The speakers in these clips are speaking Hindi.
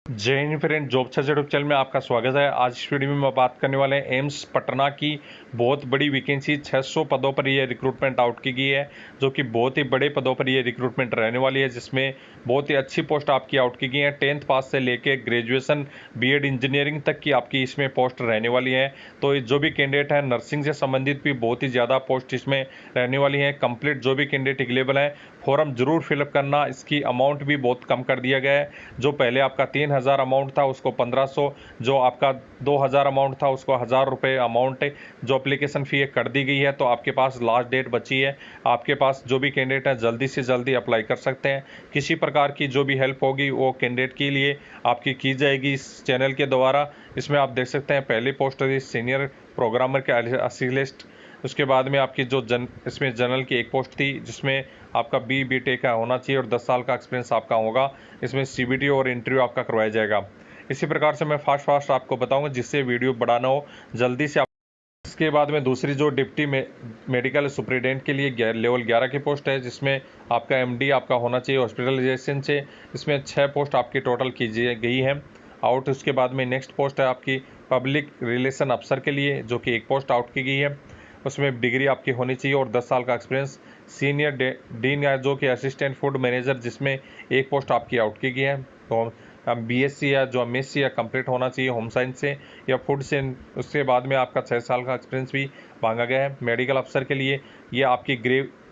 जय Hind friend, job search YouTube channel में आपका स्वागत है। आज इस वीडियो में बात करने वाले हैं एम्स पटना की बहुत बड़ी वैकेंसी 600 पदों पर यह रिक्रूटमेंट आउट की गई है, जो कि बहुत ही बड़े पदों पर यह रिक्रूटमेंट रहने वाली है, जिसमें बहुत ही अच्छी पोस्ट आपकी आउट की गई है। 10th पास से लेके ग्रेजुएशन बीएड इंजीनियरिंग तक की आपकी इसमें पोस्ट रहने वाली है। तो जो भी कैंडिडेट है नर्सिंग से संबंधित भी बहुत ही ज़्यादा पोस्ट इसमें रहने वाली है। कंप्लीट जो भी कैंडिडेट अवेलेबल है फॉर्म जरूर फिलअप करना। इसकी अमाउंट भी बहुत कम कर दिया गया है। जो पहले आपका 3000 अमाउंट था उसको 1500, जो आपका 2000 अमाउंट था उसको 1000 रुपये अमाउंट जो एप्लीकेशन फ़ी कर दी गई है। तो आपके पास लास्ट डेट बची है, आपके पास जो भी कैंडिडेट है जल्दी से जल्दी अप्लाई कर सकते हैं। किसी प्रकार की जो भी हेल्प होगी वो कैंडिडेट के लिए आपकी की जाएगी इस चैनल के द्वारा। इसमें आप देख सकते हैं पहली पोस्ट है सीनियर प्रोग्रामर के असिस्टेंट। उसके बाद में आपकी जो इसमें जनरल की एक पोस्ट थी जिसमें आपका BTech का होना चाहिए और 10 साल का एक्सपीरियंस आपका होगा। इसमें CBT और इंटरव्यू आपका करवाया जाएगा। इसी प्रकार से मैं फास्ट आपको बताऊंगा जिससे वीडियो बढ़ाना हो जल्दी से। इसके बाद में दूसरी जो डिप्टी मेडिकल सुपरिटेंडेंट के लिए लेवल 11 की पोस्ट है, जिसमें आपका MD आपका होना चाहिए हॉस्पिटलाइजेशन से। इसमें 6 पोस्ट आपकी टोटल की गई है आउट। उसके बाद में नेक्स्ट पोस्ट है आपकी पब्लिक रिलेशन अफसर के लिए, जो कि एक पोस्ट आउट की गई है। उसमें डिग्री आपकी होनी चाहिए और 10 साल का एक्सपीरियंस। सीनियर डीन या जो कि असिस्टेंट फूड मैनेजर, जिसमें एक पोस्ट आपकी आउट की गई है। तो BSc या जो MSc या कंप्लीट होना चाहिए होम साइंस से या फूड से। उसके बाद में आपका 6 साल का एक्सपीरियंस भी मांगा गया है। मेडिकल अफसर के लिए ये आपकी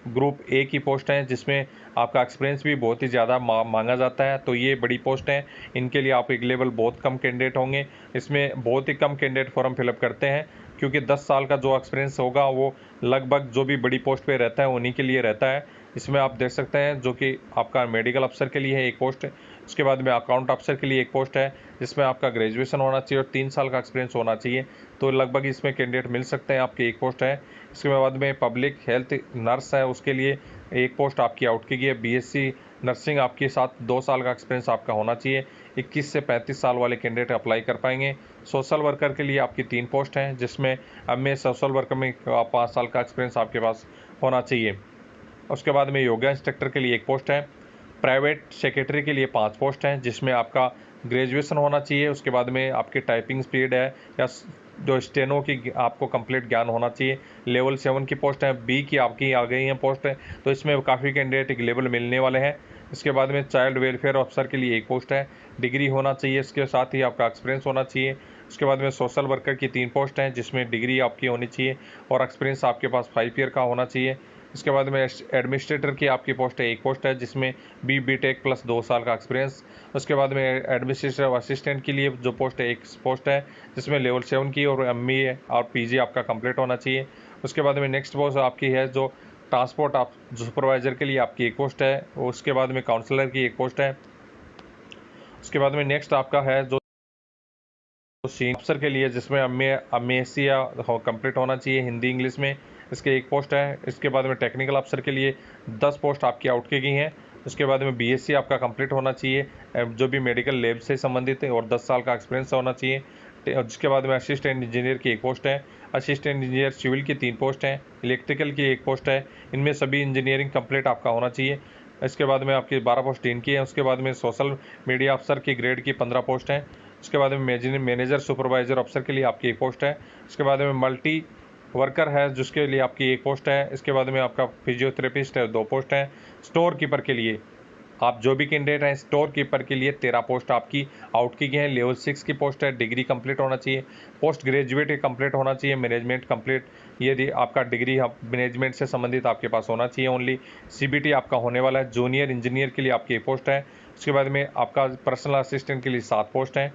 ग्रुप A की पोस्ट है, जिसमें आपका एक्सपीरियंस भी बहुत ही ज़्यादा मांगा जाता है। तो ये बड़ी पोस्ट है, इनके लिए आप एक लेवल बहुत कम कैंडिडेट होंगे। इसमें बहुत ही कम कैंडिडेट फॉर्म फिलअप करते हैं, क्योंकि 10 साल का जो एक्सपीरियंस होगा वो लगभग जो भी बड़ी पोस्ट पे रहता है उन्हीं के लिए रहता है। इसमें आप देख सकते हैं जो कि आपका मेडिकल अफसर के लिए है एक पोस्ट। उसके बाद में अकाउंट अफसर के लिए एक पोस्ट है, जिसमें आपका ग्रेजुएशन होना चाहिए और 3 साल का एक्सपीरियंस होना चाहिए। तो लगभग इसमें कैंडिडेट मिल सकते हैं, आपकी एक पोस्ट है। इसके बाद में पब्लिक हेल्थ नर्स है, उसके लिए एक पोस्ट आपकी आउट की गई है। BSc नर्सिंग आपके साथ 2 साल का एक्सपीरियंस आपका होना चाहिए। 21 से 35 साल वाले कैंडिडेट अप्लाई कर पाएंगे। सोशल वर्कर के लिए आपकी 3 पोस्ट हैं, जिसमें अब सोशल वर्कर में 5 साल का एक्सपीरियंस आपके पास होना चाहिए। उसके बाद में योगा इंस्ट्रक्टर के लिए एक पोस्ट है। प्राइवेट सेक्रेटरी के लिए 5 पोस्ट हैं, जिसमें आपका ग्रेजुएशन होना चाहिए। उसके बाद में आपकी टाइपिंग स्पीड है या जो स्टेनो की आपको कंप्लीट ज्ञान होना चाहिए। लेवल 7 की पोस्ट है। B की आपकी आ गई हैं पोस्ट है, तो इसमें काफ़ी कैंडिडेट एक लेवल मिलने वाले हैं। इसके बाद में चाइल्ड वेलफेयर ऑफिसर के लिए एक पोस्ट है। डिग्री होना चाहिए, इसके साथ ही आपका एक्सपीरियंस होना चाहिए। उसके बाद में सोशल वर्कर की 3 पोस्ट हैं, जिसमें डिग्री आपकी होनी चाहिए और एक्सपीरियंस आपके पास 5 ईयर का होना चाहिए। इसके बाद में एडमिनिस्ट्रेटर की आपकी पोस्ट है, एक पोस्ट है, जिसमें BTech प्लस 2 साल का एक्सपीरियंस। उसके बाद में एडमिनिस्ट्रेटिव असिस्टेंट के लिए जो पोस्ट है, एक पोस्ट है, जिसमें लेवल 7 की और MA और PG आपका कंप्लीट होना चाहिए। उसके बाद में नेक्स्ट पोस्ट आपकी है जो ट्रांसपोर्ट आप सुपरवाइजर के लिए आपकी एक पोस्ट है। उसके बाद में काउंसलर की एक पोस्ट है। उसके बाद में नेक्स्ट आपका है जो सीनियर अफसर के लिए, जिसमें MSc या कंप्लीट होना चाहिए हिंदी इंग्लिश में, इसके एक पोस्ट है। इसके बाद में टेक्निकल अफसर के लिए 10 पोस्ट आपकी आउट की गई हैं। उसके बाद में BSc आपका कंप्लीट होना चाहिए, जो भी मेडिकल लैब से संबंधित है, और 10 साल का एक्सपीरियंस होना चाहिए। जिसके बाद में असिस्टेंट इंजीनियर की एक पोस्ट है। असिस्टेंट इंजीनियर सिविल की 3 पोस्ट हैं। इलेक्ट्रिकल की एक पोस्ट है। इनमें सभी इंजीनियरिंग कंप्लीट आपका होना चाहिए। इसके बाद में आपकी 12 पोस्ट डीन की है। उसके बाद में सोशल मीडिया अफसर की ग्रेड की 15 पोस्ट हैं। उसके बाद में मैनेजर सुपरवाइजर अफसर के लिए आपकी एक पोस्ट है। उसके बाद में मल्टी वर्कर है, जिसके लिए आपकी एक पोस्ट है। इसके बाद में आपका फिजियोथेरेपिस्ट है, 2 पोस्ट हैं। स्टोर कीपर के लिए आप जो भी कैंडिडेट हैं, स्टोर कीपर के लिए 13 पोस्ट आपकी आउट की गई हैं। लेवल 6 की पोस्ट है। डिग्री कंप्लीट होना चाहिए, पोस्ट ग्रेजुएट कंप्लीट होना चाहिए, मैनेजमेंट कंप्लीट, यदि आपका डिग्री मैनेजमेंट से संबंधित आपके पास होना चाहिए ओनली। CBT आपका होने वाला है। जूनियर इंजीनियर के लिए आपकी एक पोस्ट है। उसके बाद में आपका पर्सनल असिस्टेंट के लिए 7 पोस्ट हैं।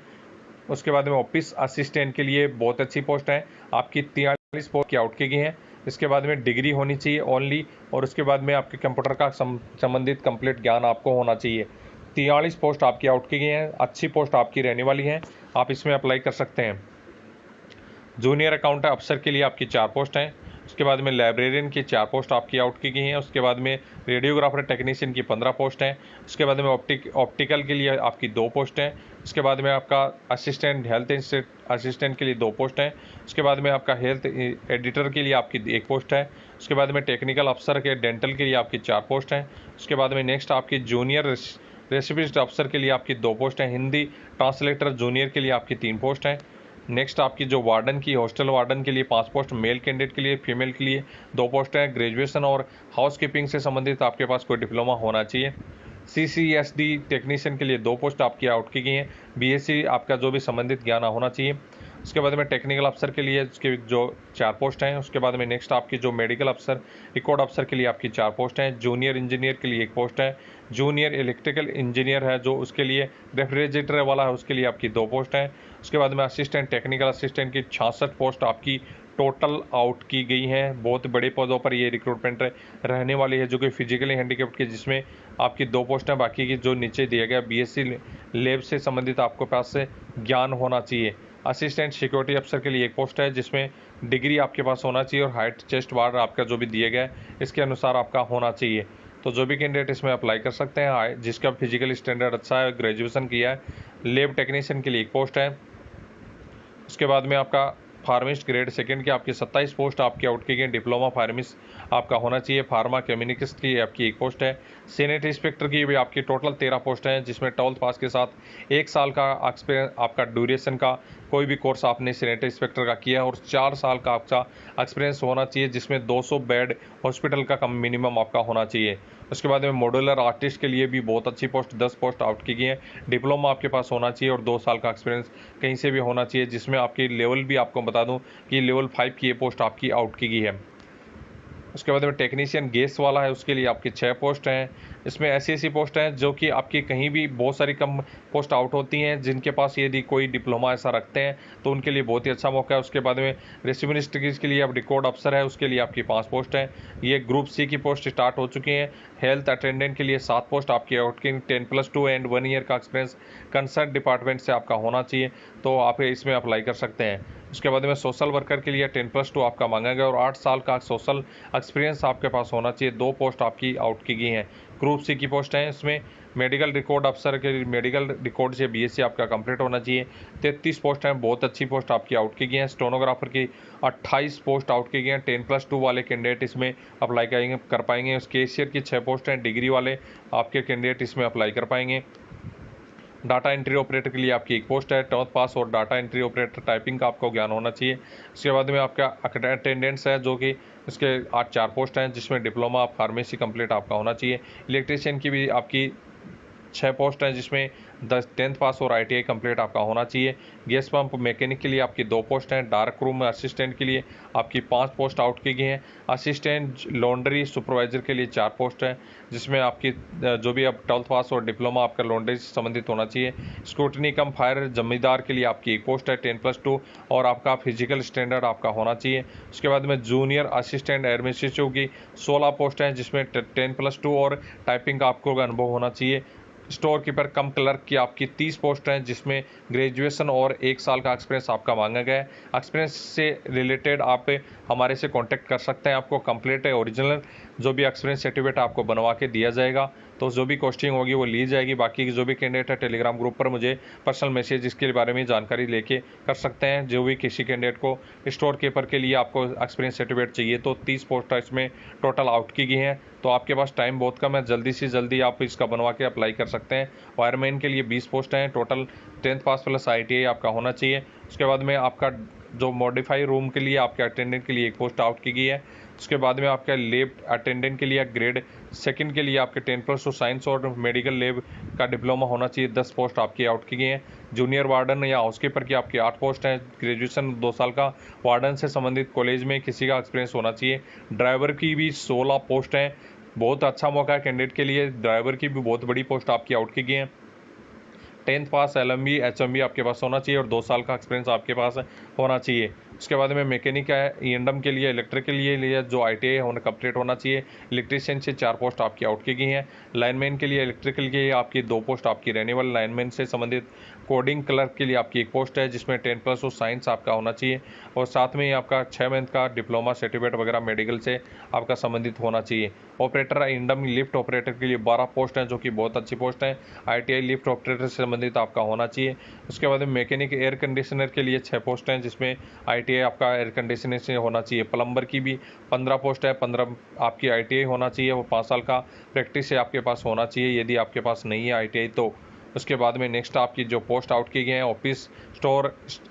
उसके बाद में ऑफिस असिस्टेंट के लिए बहुत अच्छी पोस्ट है, आपकी 43 पोस्ट की आउट की गई हैं। इसके बाद में डिग्री होनी चाहिए ओनली, और उसके बाद में आपके कंप्यूटर का संबंधित कंप्लीट ज्ञान आपको होना चाहिए। 43 पोस्ट आपकी आउट की गई हैं, अच्छी पोस्ट आपकी रहने वाली हैं, आप इसमें अप्लाई कर सकते हैं। जूनियर अकाउंट अफसर के लिए आपकी 4 पोस्ट हैं। उसके बाद में लाइब्रेरियन की 4 पोस्ट आपकी आउट की गई हैं। उसके बाद में रेडियोग्राफर टेक्नीशियन की 15 पोस्ट हैं। उसके बाद में ऑप्टिकल के लिए आपकी 2 पोस्ट हैं। उसके बाद में आपका असिस्टेंट हेल्थ असिस्टेंट के लिए 2 पोस्ट हैं। उसके बाद में आपका हेल्थ एडिटर के लिए आपकी 1 पोस्ट है। उसके बाद में टेक्निकल अफसर के डेंटल के लिए आपकी 4 पोस्ट हैं। उसके बाद में नेक्स्ट आपकी जूनियर रेसिपिस्ट अफसर के लिए आपकी 2 पोस्ट हैं। हिंदी ट्रांसलेटर जूनियर के लिए आपकी 3 पोस्ट हैं। नेक्स्ट आपकी जो वार्डन की, हॉस्टल वार्डन के लिए 5 पोस्ट, मेल कैंडिडेट के लिए, फीमेल के लिए 2 पोस्ट हैं। ग्रेजुएशन और हाउसकीपिंग से संबंधित आपके पास कोई डिप्लोमा होना चाहिए। CCSD टेक्नीशियन के लिए 2 पोस्ट आपकी आउट की गई हैं। BSc आपका जो भी संबंधित ज्ञान होना चाहिए। उसके बाद में टेक्निकल अफसर के लिए उसके जो 4 पोस्ट हैं। उसके बाद में नेक्स्ट आपकी जो मेडिकल अफसर, रिकॉर्ड अफसर के लिए आपकी 4 पोस्ट हैं। जूनियर इंजीनियर के लिए 1 पोस्ट है। जूनियर इलेक्ट्रिकल इंजीनियर है जो उसके लिए रेफ्रिजरेटर वाला है, उसके लिए आपकी 2 पोस्ट हैं। उसके बाद में असिस्टेंट, टेक्निकल असिस्टेंट की 66 पोस्ट आपकी टोटल आउट की गई हैं। बहुत बड़े पदों पर ये रिक्रूटमेंट रहने वाली है, जो कि फिजिकली हैंडीकैप्ड के, जिसमें आपकी 2 पोस्ट हैं। बाकी की जो नीचे दिया गया BSc लैब से संबंधित आपके पास से ज्ञान होना चाहिए। असिस्टेंट सिक्योरिटी अफसर के लिए 1 पोस्ट है, जिसमें डिग्री आपके पास होना चाहिए और हाइट चेस्ट बार आपका जो भी दिया गया है इसके अनुसार आपका होना चाहिए। तो जो भी कैंडिडेट इसमें अप्लाई कर सकते हैं, जिसका फिजिकल स्टैंडर्ड अच्छा है, ग्रेजुएशन किया है। लैब टेक्नीशियन के लिए 1 पोस्ट है। उसके बाद में आपका फार्मिस्ट ग्रेड 2 की आपकी 27 पोस्ट आपकी आउट की गई। डिप्लोमा फार्मिस्ट आपका होना चाहिए। फार्मा केमिनिक्स की आपकी 1 पोस्ट है। सीनेट इंस्पेक्टर की भी आपकी टोटल 13 पोस्ट हैं, जिसमें 12th पास के साथ 1 साल का एक्सपीरियंस आपका ड्यूरेशन का कोई भी कोर्स आपने सीनेट इंस्पेक्टर का किया है और 4 साल का आपका एक्सपीरियंस होना चाहिए, जिसमें 200 बेड हॉस्पिटल का कम मिनिमम आपका होना चाहिए। उसके बाद में मॉड्यूलर आर्टिस्ट के लिए भी बहुत अच्छी पोस्ट 10 पोस्ट आउट की गई है। डिप्लोमा आपके पास होना चाहिए और 2 साल का एक्सपीरियंस कहीं से भी होना चाहिए, जिसमें आपकी लेवल भी आपको बता दूं कि लेवल 5 की ये पोस्ट आपकी आउट की गई है। उसके बाद में टेक्नीशियन गैस वाला है, उसके लिए आपकी 6 पोस्ट हैं। इसमें ऐसी पोस्ट हैं जो कि आपकी कहीं भी बहुत सारी कम पोस्ट आउट होती हैं, जिनके पास यदि कोई डिप्लोमा ऐसा रखते हैं तो उनके लिए बहुत ही अच्छा मौका है। उसके बाद में रेसिपिनिस्ट के लिए अब रिकॉर्ड अफसर है, उसके लिए आपकी 5 पोस्ट हैं। ये ग्रुप C की पोस्ट स्टार्ट हो चुकी हैं। हेल्थ अटेंडेंट के लिए 7 पोस्ट आपकी आउट की। 10+2 एंड 1 ईयर का एक्सपीरियंस कंसर्न डिपार्टमेंट से आपका होना चाहिए, तो आप इसमें अप्लाई कर सकते हैं। उसके बाद में सोशल वर्कर के लिए 10+2 आपका मांगा गया और 8 साल का सोशल एक्सपीरियंस आपके पास होना चाहिए। 2 पोस्ट आपकी आउट की गई हैं। ग्रुप C की पोस्ट हैं। इसमें मेडिकल रिकॉर्ड अफसर के मेडिकल रिकॉर्ड से BSc आपका कंप्लीट होना चाहिए। 33 पोस्ट हैं, बहुत अच्छी पोस्ट आपकी आउट की गई हैं। स्टोनोग्राफर की 28 पोस्ट आउट की गई हैं। 10+2 वाले कैंडिडेट इसमें अप्लाई कर पाएंगे। कैशियर की 6 पोस्ट हैं। डिग्री वाले आपके कैंडिडेट इसमें अप्लाई कर पाएंगे। डाटा एंट्री ऑपरेटर के लिए आपकी 1 पोस्ट है। 10th पास और डाटा एंट्री ऑपरेटर टाइपिंग का आपको ज्ञान होना चाहिए। उसके बाद में आपका अटेंडेंस है, जो कि इसके 4 पोस्ट हैं, जिसमें डिप्लोमा फार्मेसी कंप्लीट आपका होना चाहिए। इलेक्ट्रीशियन की भी आपकी 6 पोस्ट हैं, जिसमें 10th पास और ITI कंप्लीट आपका होना चाहिए। गैस पंप मैकेनिक के लिए आपकी 2 पोस्ट हैं। डार्क रूम असिस्टेंट के लिए आपकी 5 पोस्ट आउट की गई हैं। असिस्टेंट लॉन्ड्री सुपरवाइजर के लिए 4 पोस्ट हैं, जिसमें आपकी जो भी अब 12th पास और डिप्लोमा आपका लॉन्ड्री से संबंधित होना चाहिए। स्क्रूटनी कम फायर जमींदार के लिए आपकी 1 पोस्ट है। 10+2 और आपका फिजिकल स्टैंडर्ड आपका होना चाहिए। उसके बाद में जूनियर असिस्टेंट एडमिनिस्ट्रेटिव की 16 पोस्ट हैं, जिसमें 10+2 और टाइपिंग का आपको अनुभव होना चाहिए। स्टोर कीपर कम क्लर्क की आपकी 30 पोस्ट हैं, जिसमें ग्रेजुएशन और 1 साल का एक्सपीरियंस आपका मांगा गया है। एक्सपीरियंस से रिलेटेड आप हमारे से कांटेक्ट कर सकते हैं। आपको कंप्लीट ओरिजिनल जो भी एक्सपीरियंस सर्टिफिकेट आपको बनवा के दिया जाएगा, तो जो भी कॉस्टिंग होगी वो ली जाएगी। बाकी जो भी कैंडिडेट है टेलीग्राम ग्रुप पर मुझे पर्सनल मैसेज इसके बारे में जानकारी लेके कर सकते हैं। जो भी किसी कैंडिडेट को स्टोर कीपर के लिए आपको एक्सपीरियंस सर्टिफिकेट चाहिए, तो 30 पोस्ट इसमें टोटल आउट की गई हैं। तो आपके पास टाइम बहुत कम है, जल्दी से जल्दी आप इसका बनवा के अप्लाई कर सकते हैं। वायरमैन के लिए 20 पोस्ट हैं। टोटल 10th पास प्लस ITI आपका होना चाहिए। उसके बाद में आपका जो मॉडिफाई रूम के लिए आपके अटेंडेंट के लिए 1 पोस्ट आउट की गई है। उसके बाद में आपका लैब अटेंडेंट के लिए ग्रेड 2 के लिए आपके 10+2 साइंस और मेडिकल लैब का डिप्लोमा होना चाहिए। 10 पोस्ट आपकी आउट की गई हैं। जूनियर वार्डन या हाउसकीपर की आपकी 8 पोस्ट हैं। ग्रेजुएशन 2 साल का वार्डन से संबंधित कॉलेज में किसी का एक्सपीरियंस होना चाहिए। ड्राइवर की भी 16 पोस्ट हैं। बहुत अच्छा मौका है कैंडिडेट के लिए। ड्राइवर की भी बहुत बड़ी पोस्ट आपकी आउट की गई है। 10th पास LMB HMB आपके पास होना चाहिए और 2 साल का एक्सपीरियंस आपके पास होना चाहिए। उसके बाद में मैकेनिक है, E&M के लिए, इलेक्ट्रिक के लिए जो ITI होना कंप्लीट होना चाहिए। इलेक्ट्रीशियन से 4 पोस्ट आपकी आउट की गई हैं। लाइनमैन के लिए इलेक्ट्रिकल के लिए आपकी 2 पोस्ट आपकी रहने वाली। लाइनमैन से संबंधित कोडिंग क्लर्क के लिए आपकी 1 पोस्ट है, जिसमें 10+2 साइंस आपका होना चाहिए और साथ में ही आपका 6 मंथ का डिप्लोमा सर्टिफिकेट वगैरह मेडिकल से आपका संबंधित होना चाहिए। ऑपरेटर इंडम लिफ्ट ऑपरेटर के लिए 12 पोस्ट हैं, जो कि बहुत अच्छी पोस्ट हैं। ITI लिफ्ट ऑपरेटर से संबंधित आपका होना चाहिए। उसके बाद मैकेनिक एयर कंडीशनर के लिए 6 पोस्ट हैं, जिसमें ITI आपका एयर कंडीशनर से होना चाहिए। प्लम्बर की भी 15 पोस्ट है, 15 आपकी ITI होना चाहिए। वो 5 साल का प्रैक्टिस से आपके पास होना चाहिए। यदि आपके पास नहीं है ITI तो उसके बाद में नेक्स्ट आपकी जो पोस्ट आउट की गई हैं, ऑफिस स्टोर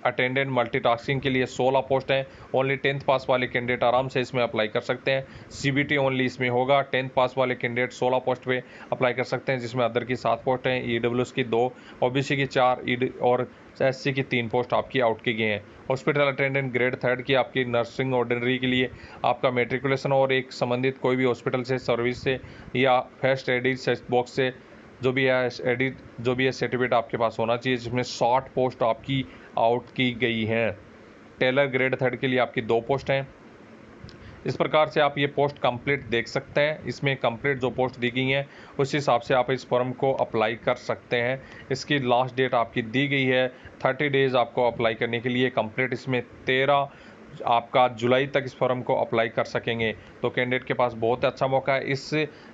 अटेंडेंट मल्टीटास्किंग के लिए 16 पोस्ट हैं। ओनली 10th पास वाले कैंडिडेट आराम से इसमें अप्लाई कर सकते हैं। CBT ओनली इसमें होगा। 10th पास वाले कैंडिडेट 16 पोस्ट पे अप्लाई कर सकते हैं, जिसमें अदर की 7 पोस्ट हैं, EWS की 2, OBC की 4 और SC की 3 पोस्ट आपकी आउट की गई हैं। हॉस्पिटल अटेंडेंट ग्रेड 3 की आपकी नर्सिंग ऑर्डिनरी के लिए आपका मेट्रिकुलेशन और एक संबंधित कोई भी हॉस्पिटल से, सर्विस से या फर्स्ट एड सेट बॉक्स से जो भी है एडिट जो भी है सर्टिफिकेट आपके पास होना चाहिए, जिसमें 60 पोस्ट आपकी आउट की गई हैं। टेलर ग्रेड 3 के लिए आपकी 2 पोस्ट हैं। इस प्रकार से आप ये पोस्ट कंप्लीट देख सकते हैं। इसमें कंप्लीट जो पोस्ट दी गई हैं उस हिसाब से आप इस फॉर्म को अप्लाई कर सकते हैं। इसकी लास्ट डेट आपकी दी गई है 30 डेज़ आपको अप्लाई करने के लिए। कंप्लीट इसमें 13 आपका जुलाई तक इस फॉर्म को अप्लाई कर सकेंगे। तो कैंडिडेट के पास बहुत अच्छा मौका है। इस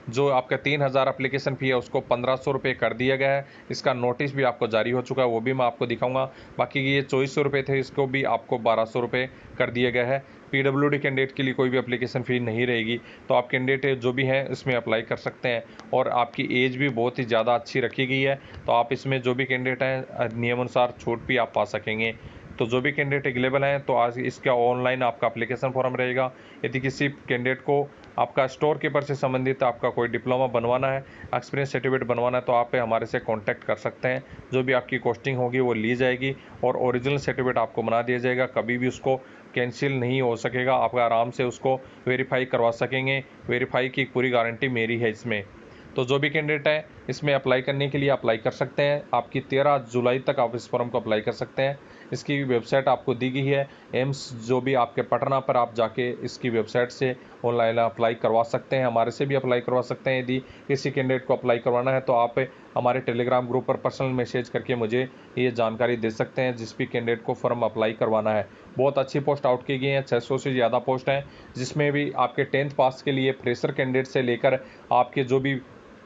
जो आपका 3000 एप्लीकेशन फ़ी है उसको 1500 रुपये कर दिया गया है। इसका नोटिस भी आपको जारी हो चुका है, वो भी मैं आपको दिखाऊंगा। बाकी ये 2400 रुपये थे, इसको भी आपको 1200 रुपये कर दिया गया है। PWD कैंडिडेट के लिए कोई भी एप्लीकेशन फ़ी नहीं रहेगी। तो आप कैंडिडेट जो भी हैं इसमें अप्लाई कर सकते हैं। और आपकी एज भी बहुत ही ज़्यादा अच्छी रखी गई है, तो आप इसमें जो भी कैंडिडेट हैं नियमानुसार छूट भी आप पा सकेंगे। तो जो भी कैंडिडेट अवेलेबल हैं तो आज इसका ऑनलाइन आपका एप्लीकेशन फॉर्म रहेगा। यदि किसी कैंडिडेट को आपका स्टोर कीपर से संबंधित आपका कोई डिप्लोमा बनवाना है, एक्सपीरियंस सर्टिफिकेट बनवाना है, तो आप हमारे से कांटेक्ट कर सकते हैं। जो भी आपकी कॉस्टिंग होगी वो ली जाएगी और ओरिजिनल सर्टिफिकेट आपको बना दिया जाएगा। कभी भी उसको कैंसिल नहीं हो सकेगा। आप आराम से उसको वेरीफाई करवा सकेंगे। वेरीफाई की पूरी गारंटी मेरी है इसमें। तो जो भी कैंडिडेट है इसमें अप्लाई करने के लिए अप्लाई कर सकते हैं। आपकी 13 जुलाई तक आप इस फॉर्म को अप्लाई कर सकते हैं। इसकी वेबसाइट आपको दी गई है एम्स जो भी आपके पटना पर, आप जाके इसकी वेबसाइट से ऑनलाइन अप्लाई करवा सकते हैं। हमारे से भी अप्लाई करवा सकते हैं। यदि किसी कैंडिडेट को अप्लाई करवाना है तो आप हमारे टेलीग्राम ग्रुप पर पर्सनल मैसेज करके मुझे ये जानकारी दे सकते हैं, जिस भी कैंडिडेट को फॉर्म अप्लाई करवाना है। बहुत अच्छी पोस्ट आउट की गई हैं, 600 से ज़्यादा पोस्ट हैं, जिसमें भी आपके 10th पास के लिए फ्रेशर कैंडिडेट से लेकर आपके जो भी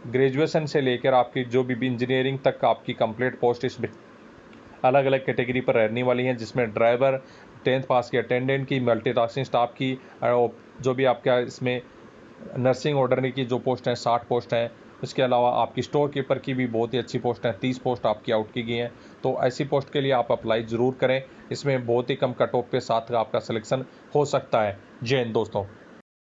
ग्रेजुएशन से लेकर आपकी जो भी इंजीनियरिंग तक आपकी कंप्लीट पोस्ट इसमें अलग अलग कैटेगरी पर रहने वाली हैं, जिसमें ड्राइवर, 10th पास के अटेंडेंट की, मल्टीटास्किंग स्टाफ की, जो भी आपका इसमें नर्सिंग ऑर्डनरी की जो पोस्ट हैं 60 पोस्ट हैं। इसके अलावा आपकी स्टोर कीपर की भी बहुत ही अच्छी पोस्ट हैं, 30 पोस्ट आपकी आउट की गई हैं। तो ऐसी पोस्ट के लिए आप अप्लाई ज़रूर करें। इसमें बहुत ही कम कट ऑफ के साथ आपका सिलेक्शन हो सकता है। जय हिंद दोस्तों।